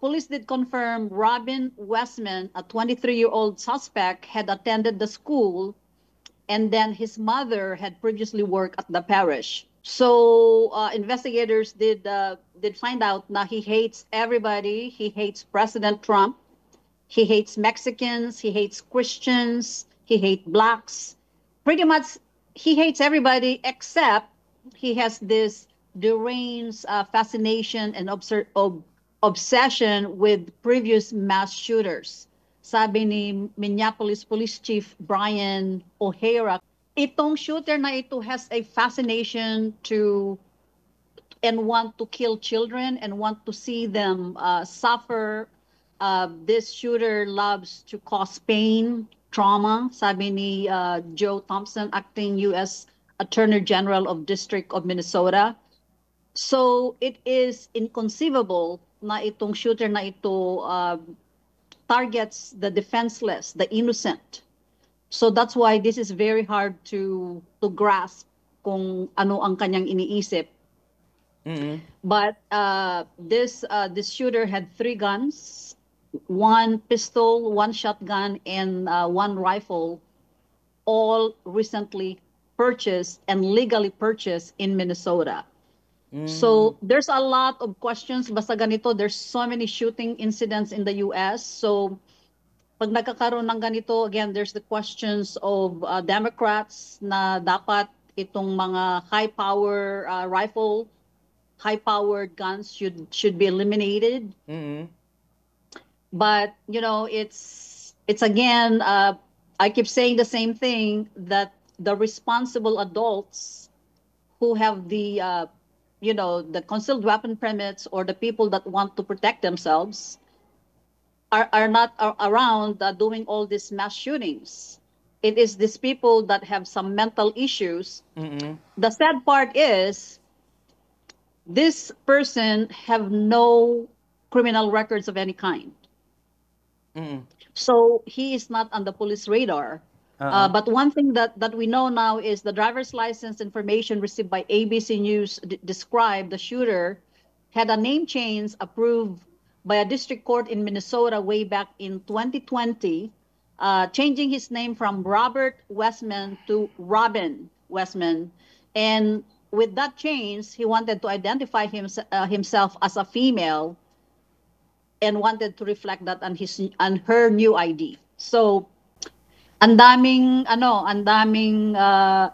police did confirm Robin Westman, a 23-year-old suspect, had attended the school, and then his mother had previously worked at the parish. So investigators did find out that he hates everybody. He hates President Trump. He hates Mexicans. He hates Christians. He hates blacks. Pretty much, he hates everybody except he has this deranged fascination and obsession with previous mass shooters. Sabi ni Minneapolis Police Chief Brian O'Hara, itong shooter na ito has a fascination to and want to kill children and want to see them suffer. This shooter loves to cause pain, trauma, sabi ni Joe Thompson, acting U.S. Attorney General of District of Minnesota. So it is inconceivable na itong shooter na ito targets the defenseless, the innocent. So that's why this is very hard to grasp kung ano ang kanyang iniisip. But this shooter had 3 guns, 1 pistol, 1 shotgun, and 1 rifle, all recently purchased and legally purchased in Minnesota. So there's a lot of questions. Basta ganito, there's so many shooting incidents in the U.S. So pag nagkakaroon ng ganito, again, there's the questions of Democrats na dapat itong mga high-power rifle, high-powered guns should be eliminated. But you know, it's again, I keep saying the same thing, that the responsible adults who have the the concealed weapon permits, or the people that want to protect themselves, are not around doing all these mass shootings. It is these people that have some mental issues. The sad part is this person have no criminal records of any kind. So he is not on the police radar. But one thing that we know now is the driver's license information received by ABC News described the shooter had a name change approved by a district court in Minnesota way back in 2020, changing his name from Robert Westman to Robin Westman. And with that change, he wanted to identify himself as a female and wanted to reflect that on her new ID. So ang daming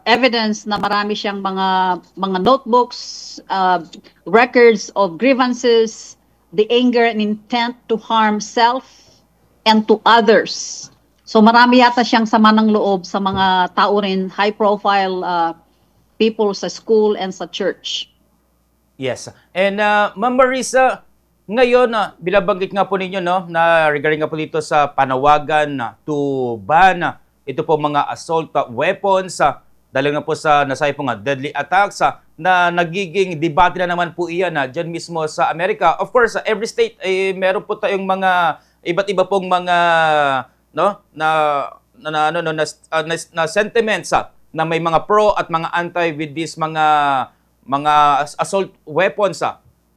evidence na marami siyang mga notebooks, records of grievances, the anger and intent to harm self and to others. So marami yata siyang sama ng loob sa mga tao rin, high profile people sa school and sa church. Yes. And Ma'am Marisa, ngayon, binabanggit nga po ninyo, no, na regarding nga po dito sa panawagan to ban ito po mga assault weapons, dahil nga po sa nasabi po nga deadly attacks, na nagiging debate na naman po iyan dyan mismo sa Amerika. Of course, every state meron po tayong mga iba't iba pong mga na sentiments na may mga pro at mga anti with these mga assault weapons.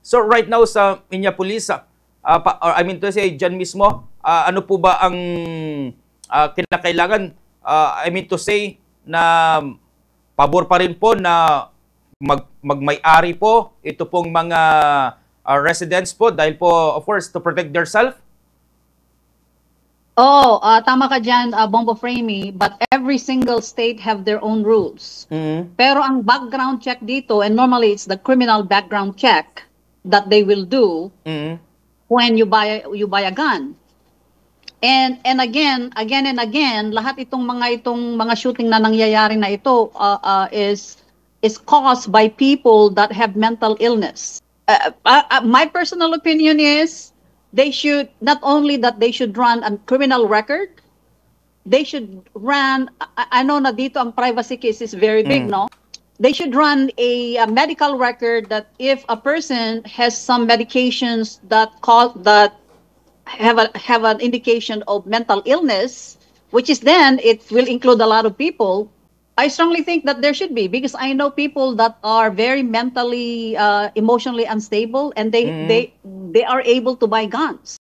So right now sa Minneapolis, I mean to say, dyan mismo, ano po ba ang kinakailangan? I mean to say, na pabor pa rin po na magmay-ari po ito pong mga residents po dahil po, of course, to protect themselves? Tama ka dyan, Bombo Framey, but every single state have their own rules. Pero ang background check dito, and normally it's the criminal background check that they will do when you buy a gun. And again and again, lahat itong mga shooting na nangyayari na ito is caused by people that have mental illness. My personal opinion is they should not only that they should run a criminal record, they should run. I know na dito ang privacy case is very big, no? They should run a medical record that if a person has some medications that have an indication of mental illness, which is then it will include a lot of people, I strongly think that there should be, because I know people that are very mentally, emotionally unstable, and they are able to buy guns.